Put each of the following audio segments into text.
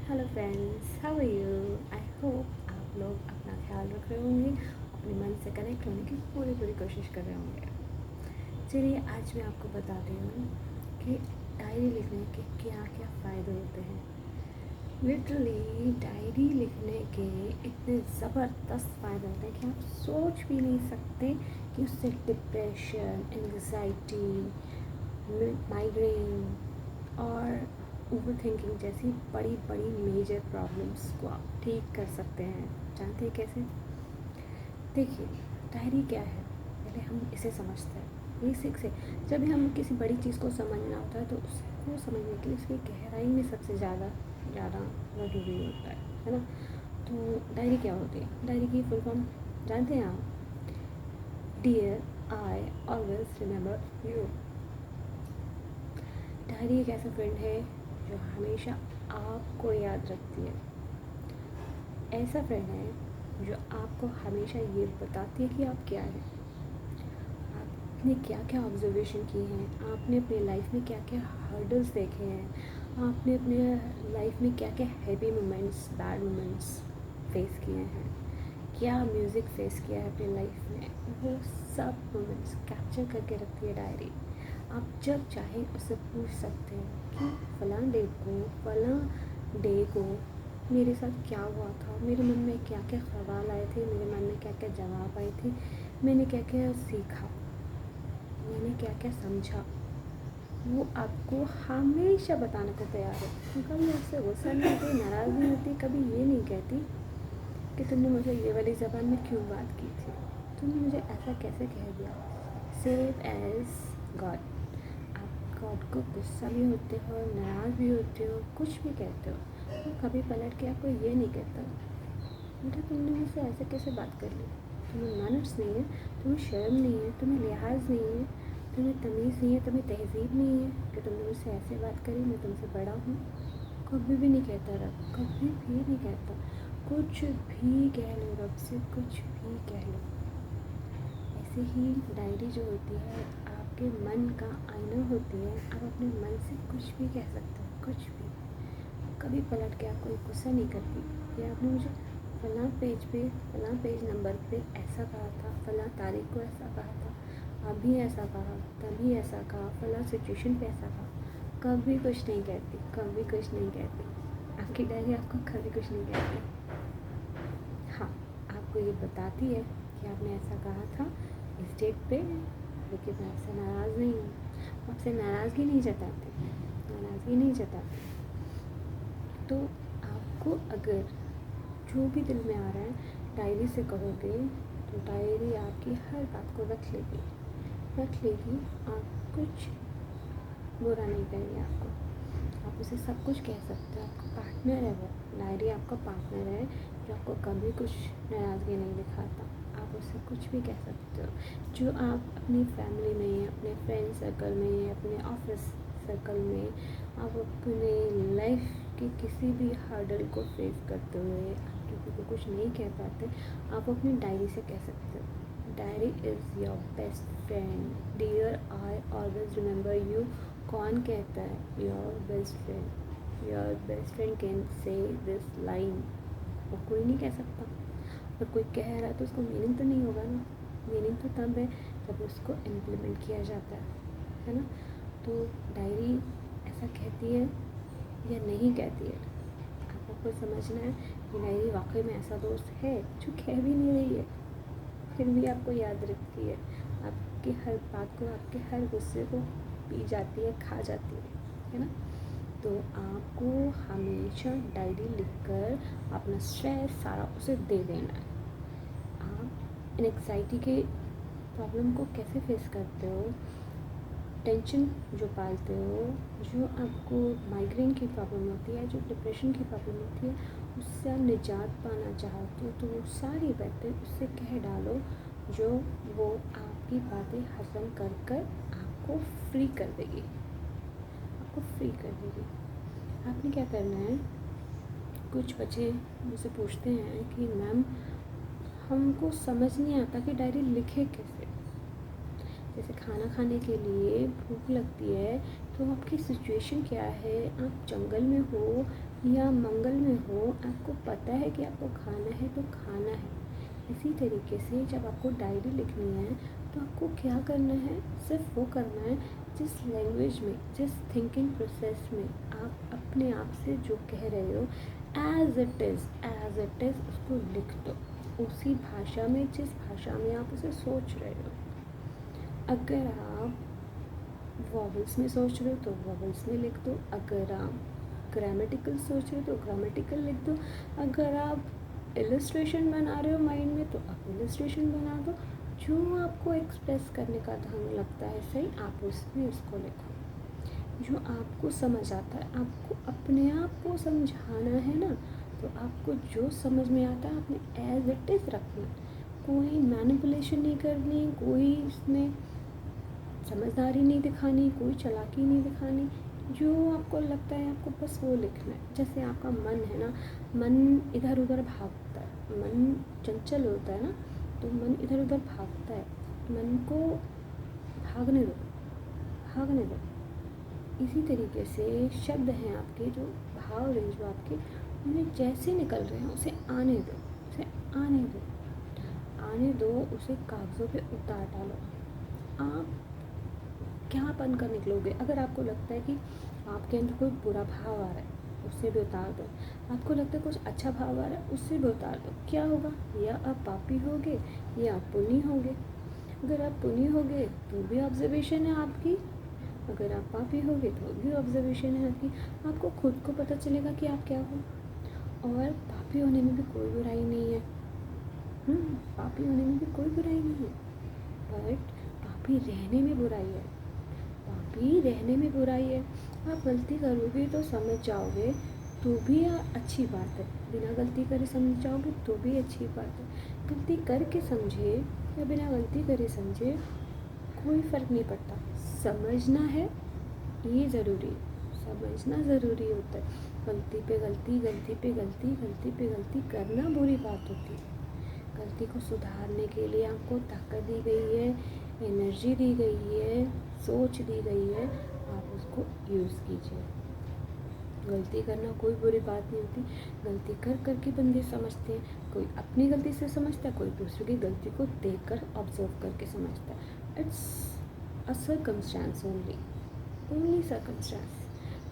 Hello friends, how are you. I hope आप लोग अपना ख्याल रख रहे होंगे, अपने मन से कनेक्ट होने की पूरी पूरी कोशिश कर रहे होंगे। चलिए आज मैं आपको बताती हूँ कि डायरी लिखने के क्या क्या फ़ायदे होते हैं। लिटरली डायरी लिखने के इतने ज़बरदस्त फ़ायदे होते हैं कि आप सोच भी नहीं सकते कि उससे डिप्रेशन, एंग्जाइटी, माइग्रेन और ओवर थिंकिंग जैसी बड़ी बड़ी मेजर प्रॉब्लम्स को आप ठीक कर सकते हैं। जानते हैं कैसे? देखिए, डायरी क्या है, पहले हम इसे समझते हैं बेसिक से। जब भी हम किसी बड़ी चीज़ को समझना होता है तो उसको समझने के लिए उसकी गहराई में सबसे ज़्यादा ज़रूरी होता है ना। तो डायरी क्या होती है? डायरी की फुल फॉर्म जानते हैं आप? Dear I always remember you. Diary एक ऐसा फ्रेंड है जो हमेशा आपको याद रखती है। ऐसा फ्रेंड है जो आपको हमेशा ये बताती है कि आप क्या हैं, आपने क्या क्या ऑब्जर्वेशन की हैं, आपने अपनी लाइफ में क्या क्या हर्डल्स देखे हैं, आपने अपने लाइफ में क्या क्या happy moments, bad moments face किए हैं, क्या म्यूज़िक फेस किया है अपनी लाइफ में, वो सब मोमेंट्स कैप्चर करके रखती है डायरी। आप जब चाहें उससे पूछ सकते हैं कि फ़लाँ डे को मेरे साथ क्या हुआ था, मेरे मन में क्या क्या ख्याल आए थे, मेरे मन में क्या क्या जवाब आए थे, मैंने क्या क्या सीखा, मैंने क्या क्या समझा। वो आपको हमेशा बताने को तैयार है। कभी आपसे गुस्सा नहीं होती, नाराज़ नहीं होती, कभी ये नहीं कहती कि तुमने मुझे ये वाली ज़बान में क्यों बात की थी, तुमने मुझे ऐसा कैसे कह दिया। Save as God. आप गॉड को गुस्सा भी होते हो, नाराज़ भी होते हो, कुछ भी कहते हो, तो कभी पलट के आपको ये नहीं कहता बेटा तुमने मुझसे ऐसे कैसे बात कर ली, तुम्हें मैनर्स नहीं है, तुम्हें शर्म नहीं है, तुम्हें लिहाज नहीं है, तुम्हें तमीज़ नहीं है, तुम्हें तहज़ीब नहीं है कि तुमने मुझसे ऐसे बात करी, मैं तुमसे बड़ा हूँ। कभी भी नहीं कहता रब, कभी भी नहीं कहता। कुछ भी कह लो रब से, कुछ भी कह लो। ऐसे ही डायरी जो होती है आपके मन का आईना होती है। आप अपने मन से कुछ भी कह सकते हो, कुछ भी। कभी पलट के आपको गुस्सा नहीं करती या आपने मुझे फ़लाँ पेज पे, फ़लाँ पेज नंबर पे ऐसा कहा था, फ़लाँ तारीख को ऐसा कहा था, अभी ऐसा कहा, तभी ऐसा कहा, फ़लाँ सिचुएशन पे ऐसा कहा। कभी कुछ नहीं कहती, कभी कुछ नहीं कहती। आपकी डायरी आपको कभी कुछ नहीं कहती। हाँ, आपको ये बताती है कि आपने ऐसा कहा था इस डेट पे, लेकिन मैं आपसे नाराज़ नहीं हूँ। आपसे नाराज़गी नहीं जताती, नाराज़गी नहीं जताती। तो आपको अगर जो भी दिल में आ रहा है डायरी से कहोगे तो डायरी आपकी हर बात को रख लेगी। आप कुछ बुरा नहीं कहेंगे आपको, आप उसे सब कुछ कह सकते हो। आपका पार्टनर है वो, डायरी आपका पार्टनर है जो आपको कभी कुछ नाराज़गी नहीं दिखाता। आप उससे कुछ भी कह सकते हो जो आप अपनी फैमिली में, अपने फ्रेंड सर्कल में, अपने ऑफिस सर्कल में, आप अपने लाइफ के किसी भी हर्डल को फेस करते हुए आप किसी को कुछ नहीं कह पाते, आप अपनी डायरी से कह सकते हो। Diary is your best friend. Dear I always remember you कौन कहता है? Your best friend. Your best friend can say this line. और कोई नहीं कह सकता। और कोई कह रहा है तो उसको मीनिंग तो नहीं होगा ना। मीनिंग तो तब है जब उसको इम्प्लीमेंट किया जाता है ना। तो डायरी ऐसा कहती है या नहीं कहती है, आपको समझना है कि डायरी वाकई में ऐसा दोस्त है जो कह भी नहीं रही है, फिर भी आपको याद रखती है, आपकी हर बात को, आपके हर गुस्से को पी जाती है, खा जाती है ना। तो आपको हमेशा डायरी लिखकर अपना स्ट्रेस सारा उसे दे देना है। आप एंग्जाइटी के प्रॉब्लम को कैसे फेस करते हो, टेंशन जो पालते हो, जो आपको माइग्रेन की प्रॉब्लम होती है, जो डिप्रेशन की प्रॉब्लम होती है, उससे आप निजात पाना चाहते हो तो वो सारी बातें उससे कह डालो, जो वो आपकी बातें हज़म कर कर आपको फ्री कर देगी, आपको फ्री कर देगी। आपने क्या करना है, कुछ बच्चे मुझसे पूछते हैं कि मैम हमको समझ नहीं आता कि डायरी लिखे कैसे। जैसे खाना खाने के लिए भूख लगती है तो आपकी सिचुएशन क्या है, आप जंगल में हो या मंगल में हो, आपको पता है कि आपको खाना है तो खाना है। इसी तरीके से जब आपको डायरी लिखनी है तो आपको क्या करना है, सिर्फ वो करना है जिस लैंग्वेज में, जिस थिंकिंग प्रोसेस में आप अपने आप से जो कह रहे हो एज इट इज़ उसको लिख दो, उसी भाषा में जिस भाषा में आप उसे सोच रहे हो। अगर आप वॉवल्स में सोच रहे हो तो वॉवल्स में लिख दो, अगर आप ग्रामेटिकल सोच रहे हो तो ग्रामेटिकल लिख दो, अगर आप इलस्ट्रेशन बना रहे हो माइंड में तो आप इलस्ट्रेशन बना दो। जो आपको एक्सप्रेस करने का ढंग लगता है सही, आप उसमें उसको लिखो। जो आपको समझ आता है, आपको अपने आप को समझाना है ना, तो आपको जो समझ में आता है आपने एज इट इज़ रखना, कोई मैनिपुलेशन नहीं करनी, कोई इसमें समझदारी नहीं दिखानी, कोई चालाकी नहीं दिखानी। जो आपको लगता है आपको बस वो लिखना है। जैसे आपका मन है ना, मन इधर उधर भागता है, मन चंचल होता है ना, तो मन इधर उधर भागता है, मन को भागने दो, भागने दो। इसी तरीके से शब्द हैं आपके, जो भाव रहे जो आपके, उन्हें जैसे निकल रहे हैं उसे आने दो, उसे आने दो, आने दो, उसे कागज़ों पे उतार डालो। आप क्या बनकर निकलोगे? अगर आपको लगता है कि आपके अंदर कोई बुरा भाव आ रहा है, उससे भी उतार दो। आपको लगता है कुछ अच्छा भाव आ रहा है, उससे भी उतार दो। क्या होगा? या आप पापी होगे या आप पुण्य होगे। अगर आप पुण्य होगे तो भी ऑब्जर्वेशन है आपकी, अगर आप पापी होगे तो भी ऑब्जर्वेशन है आपकी। आपको खुद को पता चलेगा कि आप क्या हो। और पापी होने में भी कोई बुराई नहीं है, पापी होने में भी कोई बुराई नहीं है, बट पापी रहने में बुराई है, पापी रहने में बुराई है। आप गलती करोगे तो समझ जाओगे तो भी अच्छी बात है, बिना गलती करे समझ जाओगे तो भी अच्छी बात है। गलती करके समझे या बिना गलती करे समझे कोई फ़र्क नहीं पड़ता। समझना है ये ज़रूरी है, समझना ज़रूरी होता है। गलती पे गलती, गलती पे गलती, गलती पे गलती करना बुरी बात होती है। गलती को सुधारने के लिए आपको ताकत दी गई है, एनर्जी दी गई है, सोच दी गई है, आप उसको यूज़ कीजिए। गलती करना कोई बुरी बात नहीं होती। गलती कर कर के बंदे समझते हैं, कोई अपनी गलती से समझता है, कोई दूसरे की गलती को देखकर ऑब्जर्व करके समझता है। It's a circumstance only circumstance.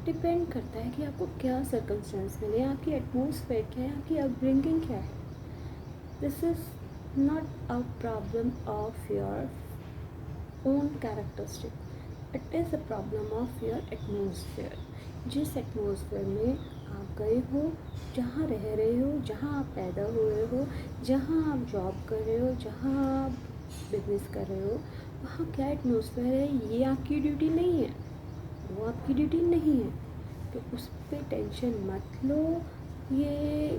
Depend करता है कि आपको क्या सर्कमस्टेंस मिले, आपकी एटमॉस्फेयर क्या है, आपकी अपब्रिंगिंग क्या है। This is not a problem of your own characteristic, it is a problem of your atmosphere. जिस एटमॉस्फेयर में आप गए हो, जहाँ रह रहे हो, जहाँ आप पैदा हुए हो, जहाँ आप जॉब कर रहे हो, जहाँ आप बिजनेस कर रहे हो, वहाँ क्या एटमॉस्फेयर है ये आपकी ड्यूटी नहीं है, वो आपकी ड्यूटी नहीं है। तो उस पर टेंशन मत लो। ये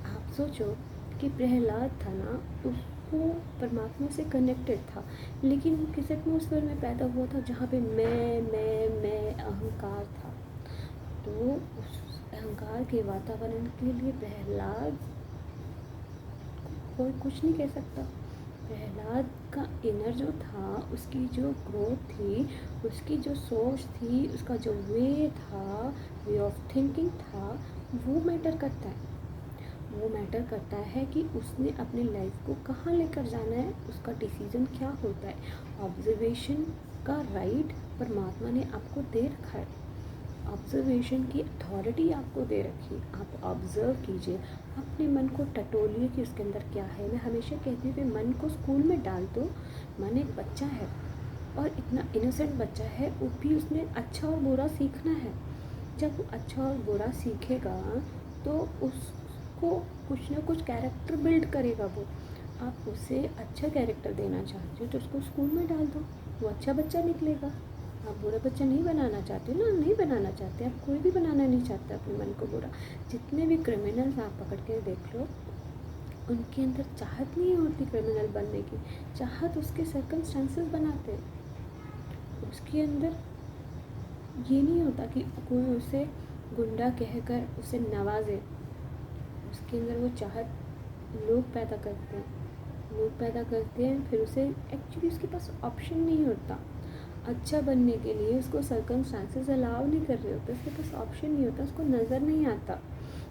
आप सोचो कि प्रहलाद था ना, उसको परमात्मा से कनेक्टेड था, लेकिन वो किस एटमॉस्फेयर में पैदा हुआ था जहाँ पे मैं अहंकार था। तो उस अहंकार के वातावरण के लिए प्रहलाद कोई कुछ नहीं कह सकता। प्रहलाद का इनर जो था, उसकी जो ग्रोथ थी, उसकी जो सोच थी, उसका जो वे था, वे ऑफ थिंकिंग था, वो मैटर करता है। वो मैटर करता है कि उसने अपने लाइफ को कहाँ लेकर जाना है, उसका डिसीजन क्या होता है। ऑब्जर्वेशन का राइट परमात्मा ने आपको दे रखा है, ऑब्जर्वेशन की अथॉरिटी आपको दे रखी। आप ऑब्ज़र्व कीजिए, अपने मन को टटोलिए कि उसके अंदर क्या है। मैं हमेशा कहती हूँ कि मन को स्कूल में डाल दो। मन एक बच्चा है और इतना इनोसेंट बच्चा है, वो भी उसने अच्छा और बुरा सीखना है। जब वो अच्छा और बुरा सीखेगा तो उसको कुछ ना कुछ कैरेक्टर बिल्ड करेगा वो। आप उसे अच्छा कैरेक्टर देना चाहते हो तो उसको स्कूल में डाल दो, वो अच्छा बच्चा निकलेगा। आप बुरा बच्चा नहीं बनाना चाहते ना, नहीं बनाना चाहते, आप कोई भी बनाना नहीं चाहता अपने मन को बुरा। जितने भी क्रिमिनल्स आप पकड़ के देख लो, उनके अंदर चाहत नहीं होती क्रिमिनल बनने की, चाहत उसके सर्कमस्टेंसेस बनाते हैं। उसके अंदर ये नहीं होता कि कोई उसे गुंडा कहकर उसे नवाजे। उसके अंदर वो चाहत लोग पैदा करते हैं, फिर उसे एक्चुअली उसके पास ऑप्शन नहीं होता। अच्छा बनने के लिए उसको सर्कमस्टांसेस अलाउ नहीं कर रहे होते, उसके पास ऑप्शन नहीं होता, उसको नज़र नहीं आता,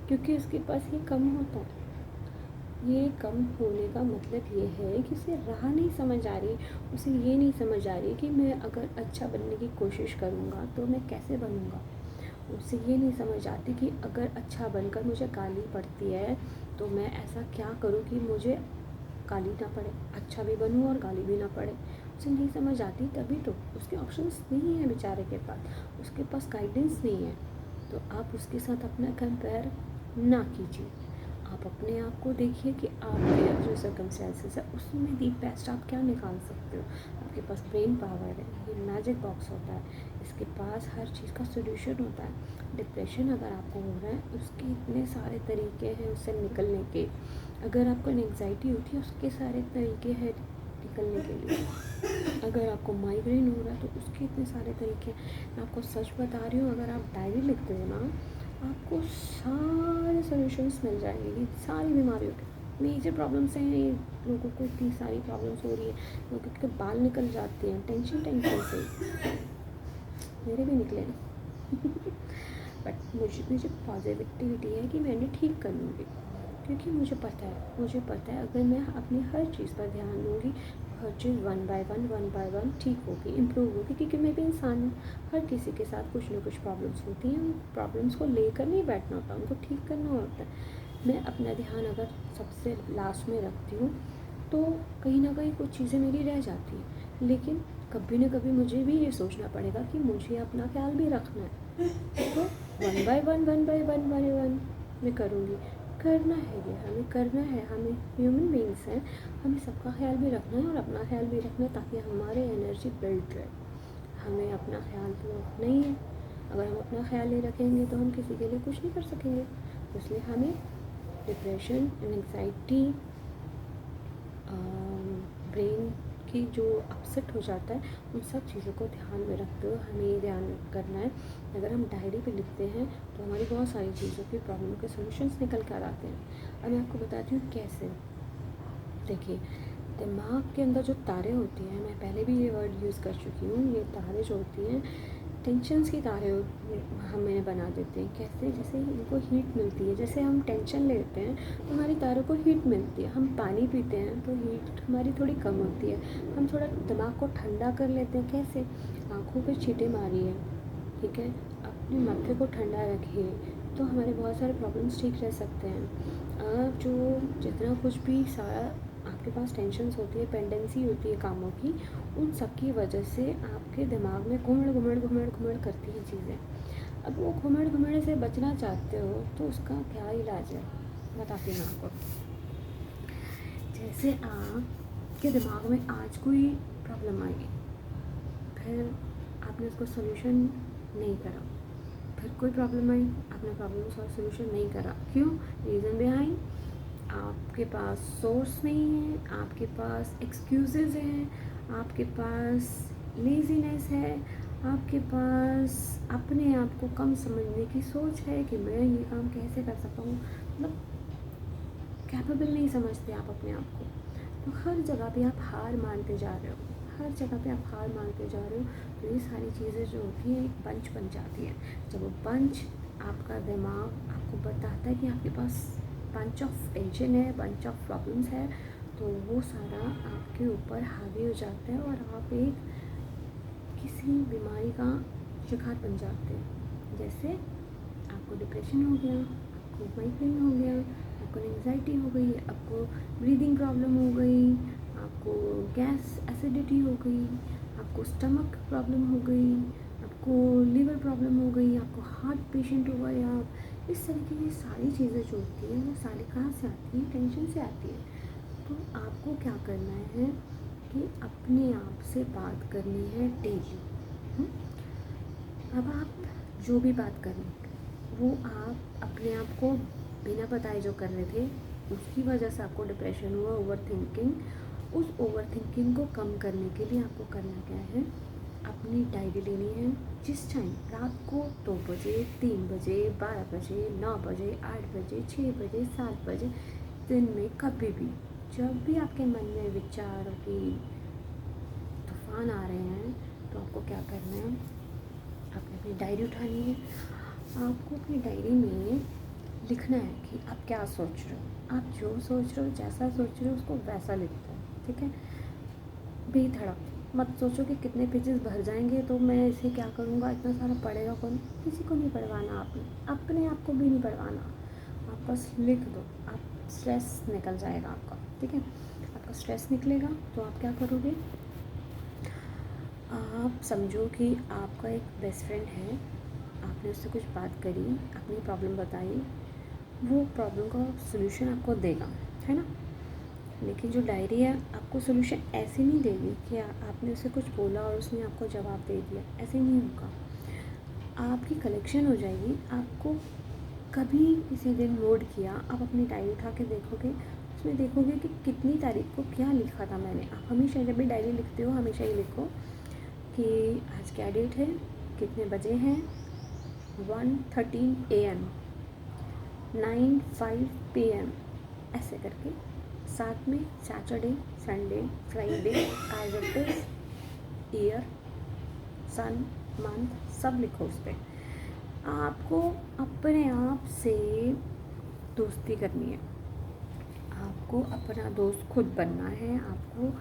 क्योंकि उसके पास ये कम होता है। ये कम होने का मतलब ये है कि उसे राह नहीं समझ आ रही, उसे ये नहीं समझ आ रही कि मैं अगर अच्छा बनने की कोशिश करूँगा तो मैं कैसे बनूँगा। उसे ये नहीं समझ आती कि अगर अच्छा बनकर मुझे गाली पड़ती है तो मैं ऐसा क्या करूँ कि मुझे गाली ना पड़े, अच्छा भी बनूँ और गाली भी ना पड़े। उसे नहीं समझ आती, तभी तो उसके ऑप्शंस नहीं है बेचारे के पास, उसके पास गाइडेंस नहीं है। तो आप उसके साथ अपना कंपेयर ना कीजिए। आप अपने आप को देखिए कि आपके जो सर्कमस्टेंसेस है उसमें दी बेस्ट आप क्या निकाल सकते हो। आपके पास ब्रेन पावर है, ये मैजिक बॉक्स होता है, इसके पास हर चीज़ का सोल्यूशन होता है। डिप्रेशन अगर आपको हो रहा है उसके इतने सारे तरीके हैं उससे निकलने के। अगर आपको एंग्जाइटी होती है उसके सारे तरीके हैं निकलने के लिए। अगर आपको माइग्रेन हो रहा है तो उसके इतने सारे तरीके हैं। मैं आपको सच बता रही हूँ, अगर आप डायरी लिखते हो ना आपको सारे सॉल्यूशंस मिल जाएंगे सारी बीमारियों के। मेजर प्रॉब्लम्स हैं ये, लोगों को इतनी सारी प्रॉब्लम्स हो रही है, लोगों के बाल निकल जाते हैं टेंशन से, मेरे भी निकले बट मुझे पॉजिटिविटी है कि मैं इन्हें ठीक कर लूँगी, क्योंकि मुझे पता है अगर मैं अपनी हर चीज़ पर ध्यान दूँगी हर चीज़ वन बाय वन ठीक होगी, इम्प्रूव होगी, क्योंकि मैं भी इंसान हूँ। हर किसी के साथ कुछ ना कुछ प्रॉब्लम्स होती हैं, उन प्रॉब्लम्स को लेकर नहीं बैठना होता, उनको ठीक करना होता है। मैं अपना ध्यान अगर सबसे लास्ट में रखती हूँ तो कहीं ना कहीं कुछ चीज़ें मेरी रह जाती हैं, लेकिन कभी ना कभी मुझे भी ये सोचना पड़ेगा कि मुझे अपना ख्याल भी रखना है, तो वन बाय वन मैं करूँगी। करना है ये, हमें करना है, हमें ह्यूमन बीइंग्स हैं, हमें सबका ख्याल भी रखना है और अपना ख्याल भी रखना है ताकि हमारे एनर्जी बिल्ड रहे। हमें अपना ख्याल तो नहीं है, अगर हम अपना ख्याल नहीं रखेंगे तो हम किसी के लिए कुछ नहीं कर सकेंगे। तो इसलिए हमें डिप्रेशन, एंग्जाइटी, ब्रेन की जो अपसेट हो जाता है उन सब चीज़ों को ध्यान में रखते हुए हमें ये ध्यान करना है। अगर हम डायरी पे लिखते हैं तो हमारी बहुत सारी चीज़ों की प्रॉब्लम के सॉल्यूशंस निकल कर आते हैं। अब मैं आपको बताती हूँ कैसे। देखिए, दिमाग के अंदर जो तारे होती हैं, मैं पहले भी ये वर्ड यूज़ कर चुकी हूँ, ये तारे जो होती हैं टेंशन्स की तारे हमें बना देते हैं। कैसे? जैसे इनको हीट मिलती है, जैसे हम टेंशन लेते हैं तो हमारी तारों को हीट मिलती है, हम पानी पीते हैं तो हीट हमारी थोड़ी कम होती है, हम थोड़ा दिमाग को ठंडा कर लेते हैं। कैसे? आँखों पे छींटे मारिए, ठीक है, अपने माथे को ठंडा रखिए, तो हमारे बहुत सारे प्रॉब्लम्स ठीक रह सकते हैं। जो जितना कुछ भी सारा आपके पास टेंशन्स होती है, पेंडेंसी होती है कामों की, उन सब की वजह से आपके दिमाग में घुमड़ करती हैं चीज़ें। अब वो घुमड़ से बचना चाहते हो तो उसका क्या इलाज है, बताती हूँ आपको। जैसे आपके दिमाग में आज कोई प्रॉब्लम आई, फिर आपने उसको सोल्यूशन नहीं करा, फिर कोई प्रॉब्लम आई, आपने प्रॉब्लम का सोल्यूशन नहीं करा। क्यों? रीज़न बिहाइंड, आपके पास सोर्स नहीं है, आपके पास एक्सक्यूज़ेज़ हैं, आपके पास लेज़ीनेस है, आपके पास अपने आप को कम समझने की सोच है कि मैं ये काम कैसे कर सकता हूँ, मतलब कैपेबल नहीं समझते आप अपने आप को। तो हर जगह पे आप हार मानते जा रहे हो, हर जगह पे आप हार मानते जा रहे हो, तो ये सारी चीज़ें जो होती हैं एक बंच बन जाती है। जब वो बंच, आपका दिमाग आपको बताता है कि आपके पास बंच ऑफ टेंशन है, बंच ऑफ प्रॉब्लम्स है, तो वो सारा आपके ऊपर हावी हो जाता है और आप एक किसी बीमारी का शिकार बन जाते हैं। जैसे आपको डिप्रेशन हो गया, आपको माइग्रेन हो गया, आपको एंग्जाइटी हो गई, आपको ब्रीदिंग प्रॉब्लम हो गई, आपको गैस एसिडिटी हो गई, आपको स्टमक प्रॉब्लम हो गई, आपको लीवर प्रॉब्लम हो गई, आपको हार्ट पेशेंट हो गए आप। इस तरीके की सारी चीज़ें जो होती हैं वो सारी कहाँ से आती हैं? टेंशन से आती है। तो आपको क्या करना है कि अपने आप से बात करनी है डेली। अब आप जो भी बात करें वो आप अपने आप को बिना बताए जो कर रहे थे उसकी वजह से आपको डिप्रेशन हुआ, ओवर थिंकिंग। उस ओवर थिंकिंग को कम करने के लिए आपको करना क्या है? अपनी डायरी लेनी है, जिस टाइम रात को 2 बजे, 3 बजे, 12 बजे, 9 बजे, 8 बजे, 6 बजे, 7 बजे, दिन में कभी भी जब भी आपके मन में विचारों की तूफान आ रहे हैं तो आपको क्या करना है, आपने अपनी डायरी उठानी है। आपको अपनी डायरी में लिखना है कि आप क्या सोच रहे हो। आप जो सोच रहे हो, जैसा सोच रहे हो, उसको वैसा लिख दो, ठीक है। बेधड़क मत सोचो कि कितने पेजेस भर जाएंगे तो मैं इसे क्या करूँगा, इतना सारा पढ़ेगा कौन। किसी को नहीं पढ़वाना, आपने अपने आप को भी नहीं पढ़वाना। आप बस लिख दो, आप स्ट्रेस निकल जाएगा आपका, ठीक है। आपका स्ट्रेस निकलेगा तो आप क्या करोगे, आप समझो कि आपका एक बेस्ट फ्रेंड है, आपने उससे कुछ बात करी, अपनी प्रॉब्लम बताई, वो प्रॉब्लम का सॉल्यूशन आपको देगा, है ना। लेकिन जो डायरी है आपको सॉल्यूशन ऐसे नहीं देगी कि आपने उसे कुछ बोला और उसने आपको जवाब दे दिया, ऐसे नहीं होगा। आपकी कलेक्शन हो जाएगी। आपको कभी किसी दिन नोट किया, आप अपनी डायरी उठा के देखोगे, उसमें देखोगे कि कितनी तारीख को क्या लिखा था मैंने। आप हमेशा जब भी डायरी लिखते हो हमेशा ये लिखो कि आज क्या डेट है, कितने बजे हैं, 1:13 AM, 9:05 PM, ऐसे करके। साथ में Saturday, Sunday, Friday, adjectives, year, sun, month सब लिखो उस पर। आपको अपने आप से दोस्ती करनी है, आपको अपना दोस्त खुद बनना है। आपको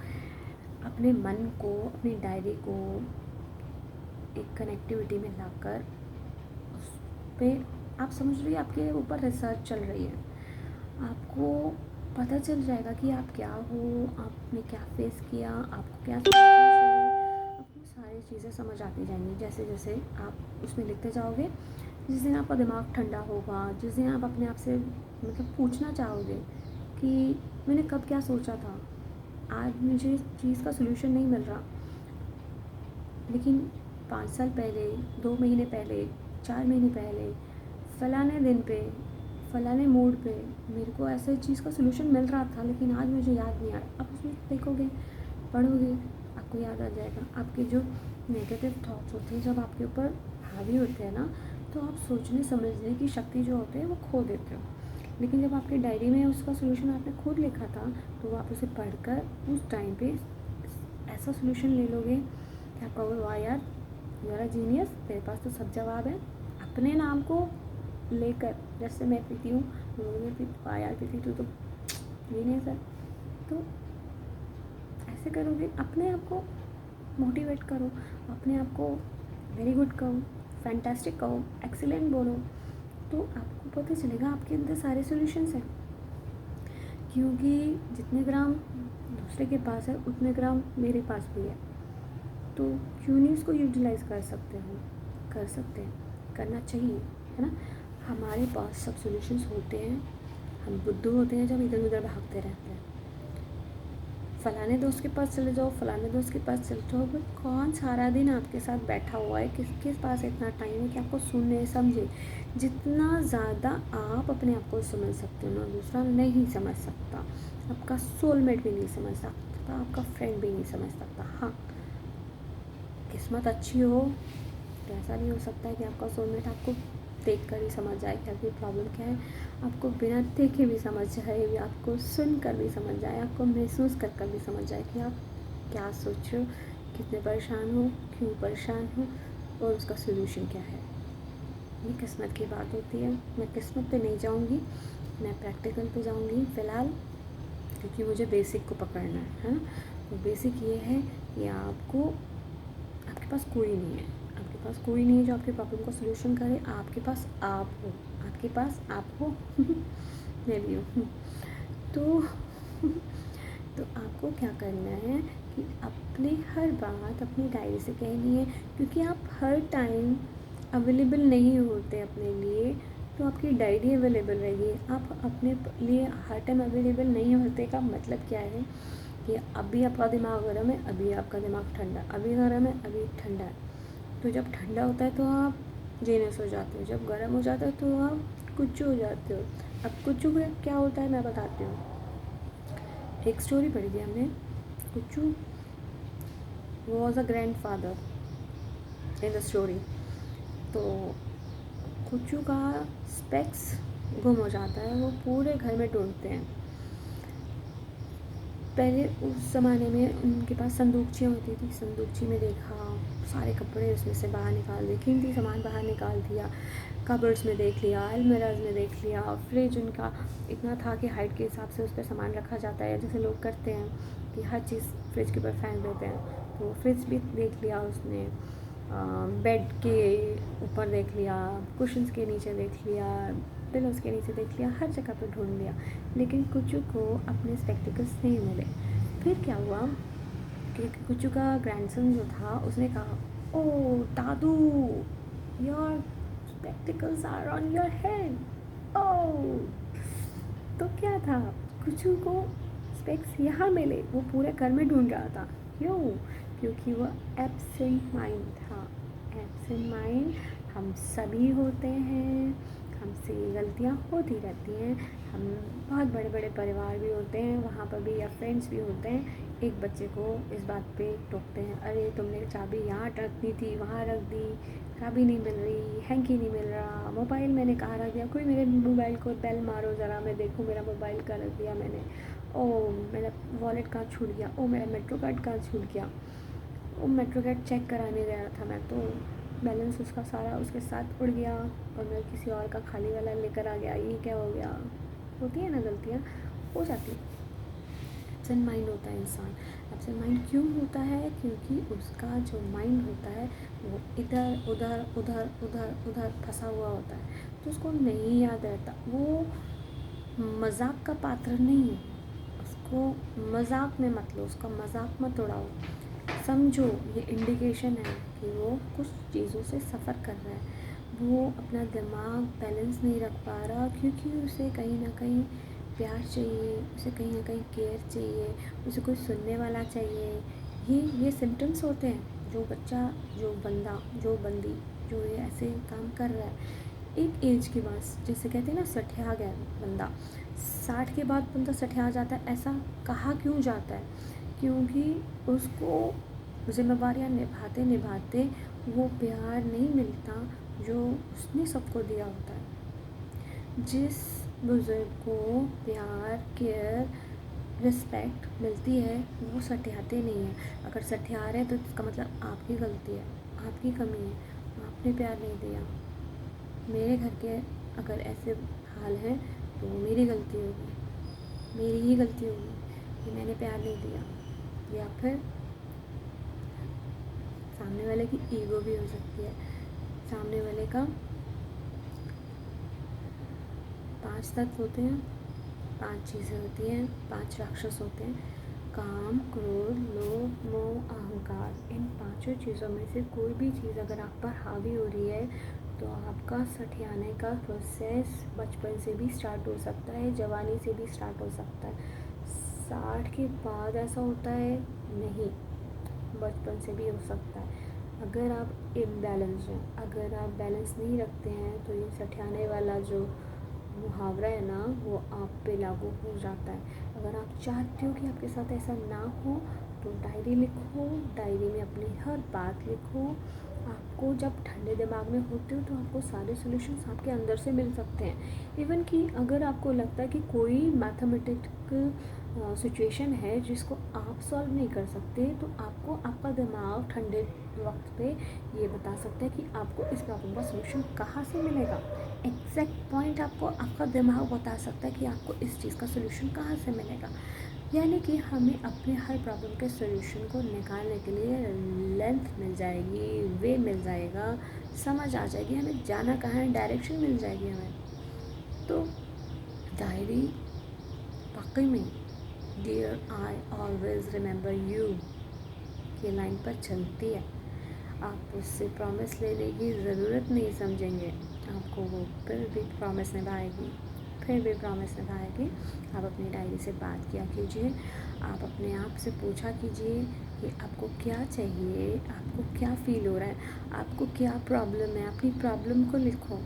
अपने मन को, अपनी डायरी को एक कनेक्टिविटी में लाकर उस पर, आप समझ रही, आपके ऊपर रिसर्च चल रही है। आपको पता चल जाएगा कि आप क्या हो, आपने क्या फेस किया, आपको क्या चाहिए, आपको सारी चीज़ें समझ आती जाएंगी जैसे जैसे आप उसमें लिखते जाओगे। जिस दिन आपका दिमाग ठंडा होगा, जिस दिन आप अपने आप से मतलब पूछना चाहोगे कि मैंने कब क्या सोचा था, आज मुझे इस चीज़ का सलूशन नहीं मिल रहा, लेकिन 5 साल पहले, 2 महीने पहले, 4 महीने पहले, फलाने दिन पे, फलाने मूड पे मेरे को ऐसे चीज़ का सलूशन मिल रहा था, लेकिन आज मुझे याद नहीं आ रहा। आप उसमें देखोगे, पढ़ोगे, आपको याद आ जाएगा। आपके जो नेगेटिव थॉट्स होते हैं जब आपके ऊपर हावी होते हैं ना, तो आप सोचने समझने की शक्ति जो होती है वो खो देते हो। लेकिन जब आपकी डायरी में उसका सलूशन आपने खुद लिखा था, तो आप उसे पढ़कर उस टाइम पे ऐसा सलूशन ले लोगे कि आप कहोगे वाह यार, यू आर अ जीनियस, तेरे पास तो सब जवाब है। अपने नाम को लेकर, जैसे मैं पीती हूँ, वाह यार पीती तो जीनियस है। तो ऐसे करोगे, अपने आप को मोटिवेट करो, अपने आप को वेरी गुड कहो, फैंटास्टिक कहो, एक्सीलेंट बोलो, तो आपको पता चलेगा आपके अंदर सारे सॉल्यूशंस हैं। क्योंकि जितने ग्राम दूसरे के पास है उतने ग्राम मेरे पास भी है, तो क्यों नहीं इसको यूटिलाइज़ कर सकते हो, कर सकते हैं, करना चाहिए, है ना। हमारे पास सब सॉल्यूशंस होते हैं, हम बुद्धू होते हैं जब इधर उधर भागते रहते हैं। फलाने दोस्त के पास चले जाओ, फलाने दोस्त के पास चले जाओ, बट कौन सारा दिन आपके साथ बैठा हुआ है, किसके पास इतना टाइम है कि आपको सुने समझे। जितना ज़्यादा आप अपने आप को समझ सकते हो ना, दूसरा नहीं समझ सकता। आपका सोलमेट भी नहीं समझ सकता, आपका फ्रेंड भी नहीं समझ सकता। हाँ, किस्मत अच्छी हो तो ऐसा भी हो सकता है कि आपका सोलमेट आपको देख कर ही समझ जाए कि आपकी प्रॉब्लम क्या है, आपको बिना देखे भी समझ जाए, आपको सुन कर भी समझ जाए, आपको महसूस कर भी समझ जाए कि आप क्या सोच रहे हो, कितने परेशान हो, क्यों परेशान हो, और उसका सलूशन क्या है। ये किस्मत की बात होती है। मैं किस्मत पे नहीं जाऊँगी, मैं प्रैक्टिकल पे जाऊँगी फ़िलहाल, क्योंकि मुझे बेसिक को पकड़ना है ना। तो बेसिक ये है कि आपको, आपके पास कोई नहीं है, आपके पास कोई नहीं है जो आपके प्रॉब्लम का सलूशन करे। आपके पास आप हो, आपके पास आप हो मैं भी हूँ। तो तो आपको क्या करना है कि अपने हर बात अपनी डायरी से कहनी है, क्योंकि आप हर टाइम अवेलेबल नहीं होते अपने लिए, तो आपकी डायरी अवेलेबल रहेगी। आप अपने लिए हर टाइम अवेलेबल नहीं होते का मतलब क्या है कि अभी आपका दिमाग गर्म है, अभी आपका दिमाग ठंडा, अभी गर्म है, अभी ठंडा है। तो जब ठंडा होता है तो आप जेनस हो जाते हो, जब गर्म हो जाता है तो आप कुच्चू हो जाते हो। अब कुच्चू में क्या होता है मैं बताती हूँ। एक स्टोरी पढ़ी थी हमने, Kuchchu was a grandfather in the story. तो कुच्चू का स्पेक्स गुम हो जाता है, वो पूरे घर में ढूंढते हैं। पहले उस ज़माने में उनके पास संदूकचियाँ होती थी, संदूकची में देखा, सारे कपड़े उसमें से बाहर निकाल दिए, कीमती सामान बाहर निकाल दिया, कबर्ड्स में देख लिया, अलमीराज में देख लिया, फ्रिज उनका इतना था कि हाइट के हिसाब से उस पर सामान रखा जाता है, जैसे लोग करते हैं कि हर चीज़ फ्रिज के ऊपर फेंक देते हैं, तो फ्रिज भी देख लिया उसने, बेड के ऊपर देख लिया, कुशन्स के नीचे देख लिया, पिलोज़ के नीचे देख लिया, हर जगह पर ढूंढ लिया, लेकिन कुचू को अपने स्पेक्टिकल्स नहीं मिले। फिर क्या हुआ कि कुचू का ग्रैंडसन जो था उसने कहा, ओ दादू, your spectacles are on your head. Oh, तो क्या था, कुचू को स्पेक्स यहाँ मिले, वो पूरे घर में ढूंढ रहा था। क्यों? क्योंकि वो एब्सेंट माइंड था। एब्सेंट माइंड हम सभी होते हैं, हमसे गलतियाँ होती रहती हैं, हम बहुत बड़े बड़े परिवार भी होते हैं, वहाँ पर भी या फ्रेंड्स भी होते हैं, एक बच्चे को इस बात पे टोकते हैं, अरे तुमने चाबी यहाँ रखनी थी, वहाँ रख दी, चाबी नहीं मिल रही, हैंकी नहीं मिल रहा, मोबाइल मैंने कहाँ रख दिया, कोई मेरे मोबाइल को बेल मारो ज़रा, मैं देखूँ मेरा मोबाइल कहाँ रख दिया मैंने, ओ मेरा वॉलेट कहाँ छूट गया, ओ मेरा मेट्रो कार्ड कहाँ छूट गया, वो मेट्रो कार्ड चेक कराने गया था मैं, तो बैलेंस उसका सारा उसके साथ उड़ गया और मैं किसी और का खाली वाला लेकर आ गया, ये क्या हो गया। होती है ना, गलतियाँ हो जाती है। एब्सेंट माइंड होता है इंसान। एब्सेंट माइंड क्यों होता है? क्योंकि उसका जो माइंड होता है वो इधर उधर उधर उधर उधर फंसा हुआ होता है, तो उसको नहीं याद रहता। वो मजाक का पात्र नहीं है, उसको मजाक में मत लो, उसका मजाक मत उड़ाओ। समझो ये इंडिकेशन है कि वो कुछ चीज़ों से सफ़र कर रहा है, वो अपना दिमाग बैलेंस नहीं रख पा रहा, क्योंकि उसे कहीं ना कहीं प्यार चाहिए, उसे कहीं ना कहीं केयर चाहिए, उसे कोई सुनने वाला चाहिए। ये सिम्टम्स होते हैं। जो बच्चा, जो बंदा, जो बंदी जो ये ऐसे काम कर रहा है, एक एज के बाद, जैसे कहते हैं ना, सठिया गया बंदा, 60 के बाद बंदा सठिया जाता है। ऐसा कहा क्यों जाता है? क्योंकि उसको जिम्मेदारियाँ निभाते निभाते वो प्यार नहीं मिलता जो उसने सबको दिया होता है। जिस बुज़ुर्ग को प्यार, केयर, रिस्पेक्ट मिलती है वो सठियाते नहीं हैं। अगर सठिया रहे हैं तो इसका मतलब आपकी गलती है, आपकी कमी है, आपने प्यार नहीं दिया। मेरे घर के अगर ऐसे हाल हैं तो मेरी गलती होगी, मेरी ही गलती होगी कि मैंने प्यार नहीं दिया, या फिर सामने वाले की ईगो भी हो सकती है। सामने वाले का 5 तत्व होते हैं, 5 चीज़ें होती हैं, 5 राक्षस होते हैं, काम, क्रोध, लोभ, मोह, अहंकार। इन 5 चीज़ों में से कोई भी चीज़ अगर आप पर हावी हो रही है तो आपका सठियाने का प्रोसेस बचपन से भी स्टार्ट हो सकता है, जवानी से भी स्टार्ट हो सकता है। 60 के बाद ऐसा होता है नहीं, बचपन से भी हो सकता है। अगर आप इम्बैलेंस हैं, अगर आप बैलेंस नहीं रखते हैं तो ये सठियाने वाला जो मुहावरा है ना वो आप पे लागू हो जाता है। अगर आप चाहते हो कि आपके साथ ऐसा ना हो तो डायरी लिखो, डायरी में अपनी हर बात लिखो। आपको जब ठंडे दिमाग में होते हो तो आपको सारे सॉल्यूशंस आपके अंदर से मिल सकते हैं। इवन कि अगर आपको लगता है कि कोई मैथमेटिकल सिचुएशन है जिसको आप सॉल्व नहीं कर सकते, तो आपको आपका दिमाग ठंडे वक्त पे ये बता सकता है कि आपको इस प्रॉब्लम का सलूशन कहाँ से मिलेगा। एग्जैक्ट पॉइंट आपको आपका दिमाग बता सकता है कि आपको इस चीज़ का सलूशन कहाँ से मिलेगा। यानी कि हमें अपने हर प्रॉब्लम के सलूशन को निकालने के लिए लेंथ मिल जाएगी, वे मिल जाएगा, समझ आ जाएगी, हमें जाना कहाँ है, डायरेक्शन मिल जाएगी हमें। तो डायरी वाकई में dear I always remember you ये लाइन पर चलती है। आप उससे प्रॉमिस लेने की ज़रूरत नहीं समझेंगे, आपको वो फिर भी प्रॉमिस निभाएगी, फिर भी प्रॉमिस निभाएगी। आप अपनी डायरी से बात किया कीजिए, आप अपने आप से पूछा कीजिए कि आपको क्या चाहिए, आपको क्या फ़ील हो रहा है, आपको क्या प्रॉब्लम है, अपनी प्रॉब्लम को लिखो।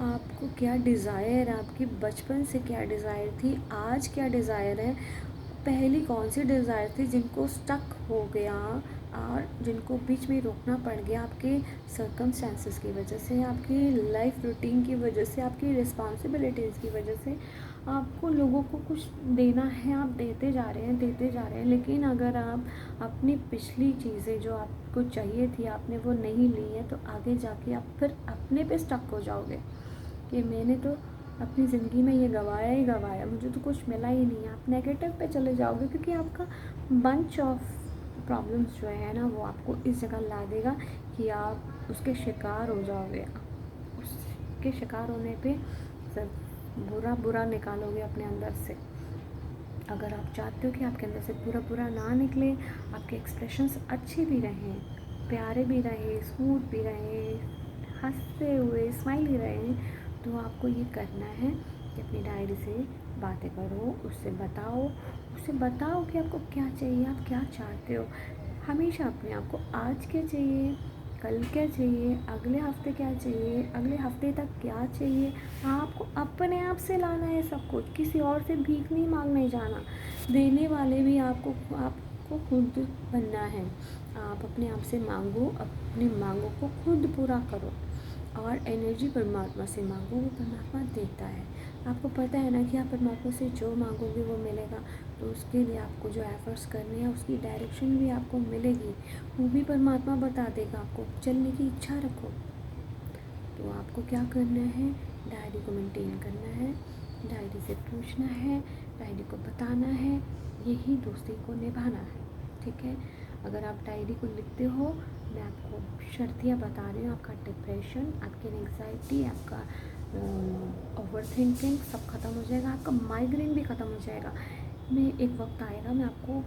आपको क्या डिज़ायर है, आपकी बचपन से क्या डिज़ायर थी, आज क्या डिज़ायर है, पहली कौन सी डिज़ायर थी जिनको स्टक हो गया, और जिनको बीच में रोकना पड़ गया आपके सर्कमस्टेंसेस की वजह से, आपकी लाइफ रूटीन की वजह से, आपकी रिस्पॉन्सिबिलिटीज़ की वजह से, आपको लोगों को कुछ देना है, आप देते जा रहे हैं। लेकिन अगर आप अपनी पिछली चीज़ें जो आपको चाहिए थी आपने वो नहीं ली है, तो आगे जाके आप फिर अपने पे स्टक हो जाओगे कि मैंने तो अपनी ज़िंदगी में ये गंवाया ही गंवाया, मुझे तो कुछ मिला ही नहीं। आप नेगेटिव पे चले जाओगे क्योंकि आपका बंच ऑफ प्रॉब्लम्स जो है ना वो आपको इस जगह ला देगा कि आप उसके शिकार हो जाओगे। उसके शिकार होने पे सब बुरा बुरा निकालोगे अपने अंदर से। अगर आप चाहते हो कि आपके अंदर से पूरा बुरा ना निकले, आपके एक्सप्रेशंस अच्छे भी रहें, प्यारे भी रहें, स्मूथ भी रहें, हंसते हुए स्माइली रहें, तो आपको ये करना है कि अपनी डायरी से बातें करो, उससे बताओ कि आपको क्या चाहिए, आप क्या चाहते हो। हमेशा अपने आप को आज क्या चाहिए, कल क्या चाहिए, अगले हफ्ते क्या चाहिए, अगले हफ्ते तक क्या चाहिए, आपको अपने आप से लाना है सब कुछ। किसी और से भीख नहीं मांगने जाना, देने वाले भी आपको खुद बनना है। आप अपने आप से मांगो, अपनी मांगों को खुद पूरा करो और एनर्जी परमात्मा से मांगो, वो परमात्मा देता है। आपको पता है ना कि आप परमात्मा से जो मांगोगे वो मिलेगा, तो उसके लिए आपको जो एफर्ट्स करने हैं उसकी डायरेक्शन भी आपको मिलेगी, वो भी परमात्मा बता देगा। आपको चलने की इच्छा रखो तो आपको क्या करना है, डायरी को मेंटेन करना है, डायरी से पूछना है, डायरी को बताना है, यही दोस्ती को निभाना है। ठीक है, अगर आप डायरी को लिखते हो, मैं आपको शर्तियाँ बता रही हूँ, आपका डिप्रेशन, आपकी एंग्जाइटी, आपका ओवर थिंकिंग सब ख़त्म हो जाएगा, आपका माइग्रेन भी ख़त्म हो जाएगा। मैं एक वक्त आएगा मैं आपको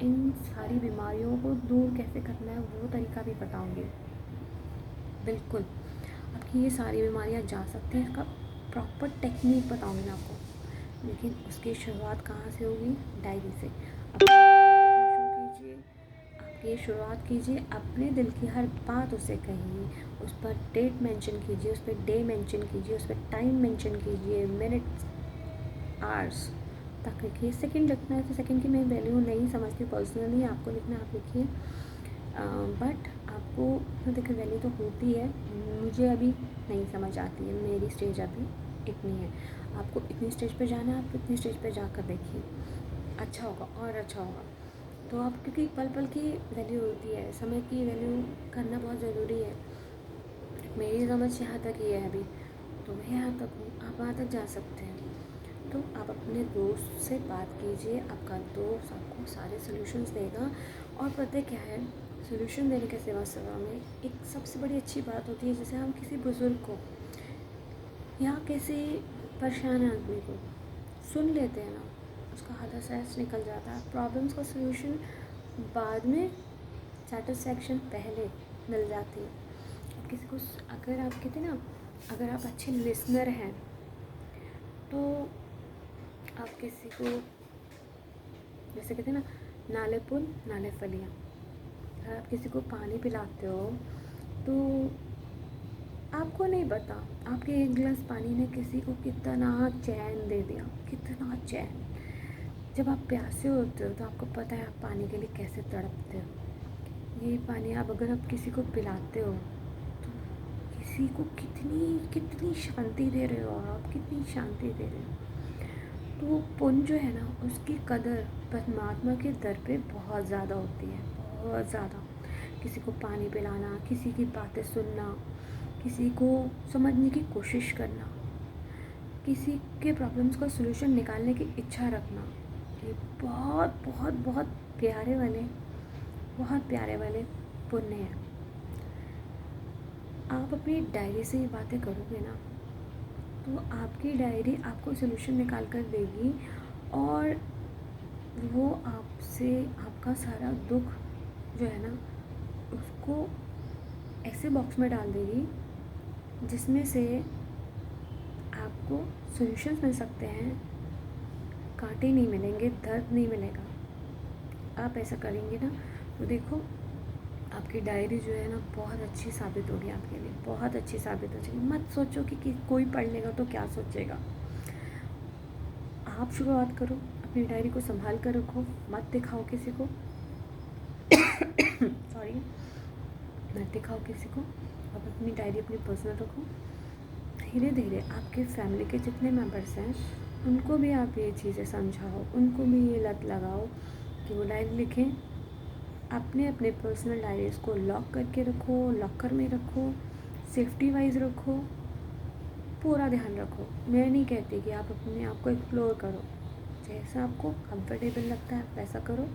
इन सारी बीमारियों को दूर कैसे करना है वो तरीका भी बताऊँगी। बिल्कुल आपकी ये सारी बीमारियाँ जा सकती हैं, इसका प्रॉपर टेक्निक बताऊँगी मैं आपको। लेकिन उसकी शुरुआत कहाँ से होगी, डायरी से। आप ये शुरुआत कीजिए, अपने दिल की हर बात उसे कहिए, उस पर डेट मेंशन कीजिए, उस पर डे मेंशन कीजिए, उस पर टाइम मेंशन कीजिए, मिनट्स, आवर्स तक लिखिए। सेकंड लिखना है तो सेकंड की मैं वैल्यू नहीं समझती पर्सनली, आपको लिखना आप लिखिए, बट आपको देखिए वैल्यू तो होती है, मुझे अभी नहीं समझ आती है, मेरी स्टेज अभी इतनी है। आपको इतनी स्टेज पे जाना है, आप इतनी स्टेज पे जाकर देखिए, अच्छा होगा और अच्छा होगा। तो आप क्योंकि पल पल की वैल्यू होती है, समय की वैल्यू करना बहुत ज़रूरी है। मेरी समझ यहाँ तक ही है अभी, तो मैं यहाँ तक हूँ, आप वहाँ तक जा सकते हैं। तो आप अपने दोस्त से बात कीजिए, आपका दोस्त आपको सारे सॉल्यूशंस देगा। और पता क्या है, सॉल्यूशन देने के सिवा में एक सबसे बड़ी अच्छी बात होती है, जैसे हम किसी बुज़ुर्ग को या किसी परेशान आदमी को सुन लेते हैं ना, उसका आधा सहज निकल जाता है। प्रॉब्लम्स का सॉल्यूशन बाद में, सेटिस्फैक्शन पहले मिल जाती है। अब किसी को अगर आप कहते ना, अगर आप अच्छे लिसनर हैं तो आप किसी को, जैसे कहते हैं ना, नाले पुल नाले फलियाँ, अगर आप किसी को पानी पिलाते हो तो आपको नहीं पता आपके एक गिलास पानी ने किसी को कितना चैन दे दिया, कितना चैन। जब आप प्यासे होते हो तो आपको पता है आप पानी के लिए कैसे तड़पते हो। ये पानी अगर आप किसी को पिलाते हो तो किसी को कितनी कितनी शांति दे रहे हो, आप कितनी शांति दे रहे हो। तो वो पुण्य जो है ना, उसकी कदर परमात्मा के दर पे बहुत ज़्यादा होती है, बहुत ज़्यादा। किसी को पानी पिलाना, किसी की बातें सुनना, किसी को समझने की कोशिश करना, किसी के प्रॉब्लम्स का सलूशन निकालने की इच्छा रखना, ये बहुत बहुत बहुत प्यारे वाले पुण्य हैं। आप अपनी डायरी से ये बातें करोगे ना, तो आपकी डायरी आपको सलूशन निकाल कर देगी और वो आपसे आपका सारा दुख जो है ना उसको ऐसे बॉक्स में डाल देगी जिसमें से आपको सॉल्यूशंस मिल सकते हैं, कांटे नहीं मिलेंगे, दर्द नहीं मिलेगा। आप ऐसा करेंगे ना तो देखो आपकी डायरी जो है ना बहुत अच्छी साबित होगी आपके लिए, बहुत अच्छी साबित हो जाएगी। मत सोचो कि कोई पढ़ लेगा तो क्या सोचेगा। आप शुरुआत करो, अपनी डायरी को संभाल कर रखो, मत दिखाओ किसी को। सॉरी, मत दिखाओ किसी को। आप अपनी डायरी अपनी पर्सनल रखो। धीरे धीरे आपके फैमिली के जितने मेंबर्स हैं उनको भी आप ये चीज़ें समझाओ, उनको भी ये लत लगाओ कि वो डायरी लिखें। अपने अपने पर्सनल डायरीज़ को लॉक करके रखो, लॉकर में रखो, सेफ्टी वाइज रखो, पूरा ध्यान रखो। मैं नहीं कहती कि आप अपने आप को एक्सप्लोर करो, जैसा आपको कंफर्टेबल लगता है वैसा करो,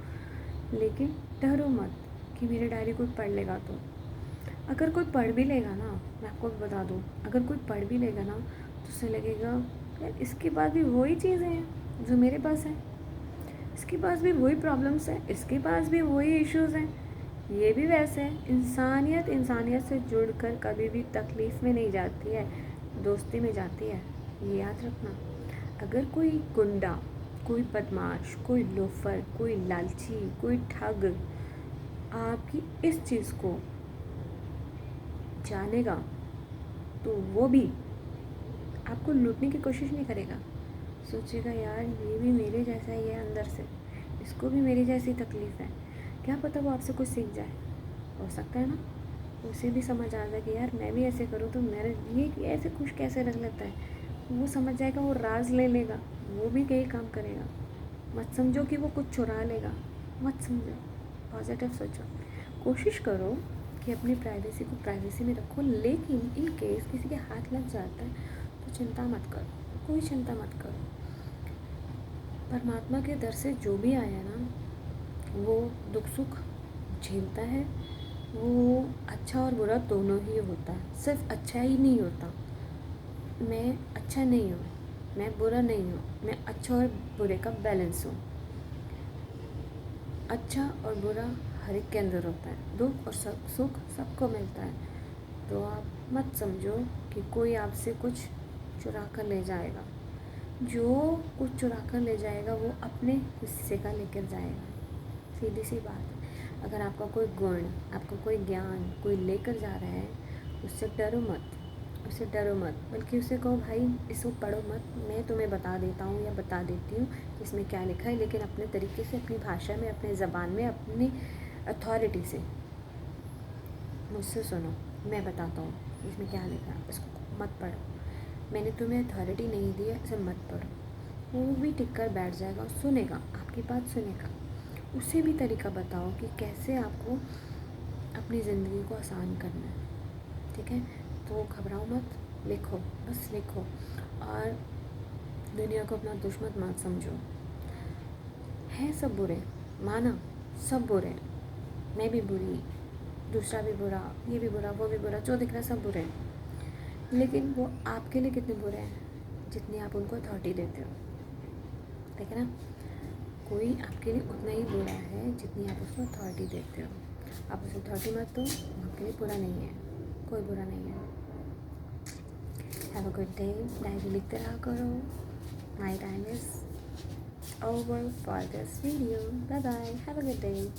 लेकिन डरो मत कि मेरी डायरी कोई पढ़ लेगा। तो अगर कोई पढ़ भी लेगा ना, मैं आपको बता दूँ, अगर कोई पढ़ भी लेगा ना तो उसे लगेगा यार इसके पास भी वही चीज़ें हैं जो मेरे पास हैं, इसके पास भी वही प्रॉब्लम्स हैं, इसके पास भी वही इश्यूज़ हैं, ये भी वैसे है। इंसानियत से जुड़कर कभी भी तकलीफ़ में नहीं जाती है, दोस्ती में जाती है, ये याद रखना। अगर कोई गुंडा, कोई बदमाश, कोई लोफर, कोई लालची, कोई ठग आपकी इस चीज़ को जानेगा तो वो भी आपको लूटने की कोशिश नहीं करेगा। सोचेगा यार ये भी मेरे जैसा ही है अंदर से, इसको भी मेरी जैसी तकलीफ़ है, क्या पता वो आपसे कुछ सीख जाए। हो सकता है ना, उसे भी समझ आ जाए कि यार मैं भी ऐसे करूँ तो मेरे ये ऐसे खुश कैसे रख लेता है। वो समझ जाएगा, वो राज ले लेगा, वो भी यही काम करेगा। मत समझो कि वो कुछ चुरा लेगा, मत समझो, पॉजिटिव सोचो। कोशिश करो कि अपनी प्राइवेसी को प्राइवेसी में रखो, लेकिन इन केस किसी के हाथ लग जाता है तो चिंता मत करो, कोई चिंता मत करो। परमात्मा के दर से जो भी आया ना वो दुख सुख झेलता है। वो अच्छा और बुरा दोनों ही होता है, सिर्फ अच्छा ही नहीं होता। मैं अच्छा नहीं हूँ, मैं बुरा नहीं हूँ, मैं अच्छा और बुरे का बैलेंस हूँ। अच्छा और बुरा हर एक के अंदर होता है, दुख और सुख सबको मिलता है। तो आप मत समझो कि कोई आपसे कुछ चुरा कर ले जाएगा। जो कुछ चुरा कर ले जाएगा वो अपने हिस्से का लेकर जाएगा, सीधी सी बात है। अगर आपका कोई गुण, आपका कोई ज्ञान कोई लेकर जा रहा है, उससे डरो मत, उससे डरो मत, बल्कि उसे कहो भाई इसको पढ़ो मत, मैं तुम्हें बता देता हूँ या बता देती हूँ कि इसमें क्या लिखा है, लेकिन अपने तरीके से, अपनी भाषा में, अपने ज़बान में, अपनी अथॉरिटी से मुझसे सुनो, मैं बताता हूँ इसमें क्या लिखा है, इसको मत पढ़ो। मैंने तुम्हें अथॉरिटी नहीं दी है, इसे मत पढ़ो। वो भी टिक कर बैठ जाएगा और सुनेगा, आपकी बात सुनेगा। उसे भी तरीका बताओ कि कैसे आपको अपनी ज़िंदगी को आसान करना है, ठीक है। तो घबराओ मत, लिखो, बस लिखो। और दुनिया को अपना दुश्मन मत समझो। है सब बुरे, माना सब बुरे, मैं भी बुरी, दूसरा भी बुरा, ये भी बुरा, वो भी बुरा, जो दिख रहा है सब बुरे हैं। लेकिन वो आपके लिए कितने बुरे हैं जितनी आप उनको अथॉरिटी देते हो, ठीक है ना। कोई आपके लिए उतना ही बुरा है जितनी आप उसको अथॉरिटी देते हो। आप उसे अथॉरिटी मत दो, वो आपके लिए बुरा नहीं है, कोई बुरा नहीं है। Have a good day, diary लिखते रहा करो। My time is over for this video. Bye bye. Have a good day.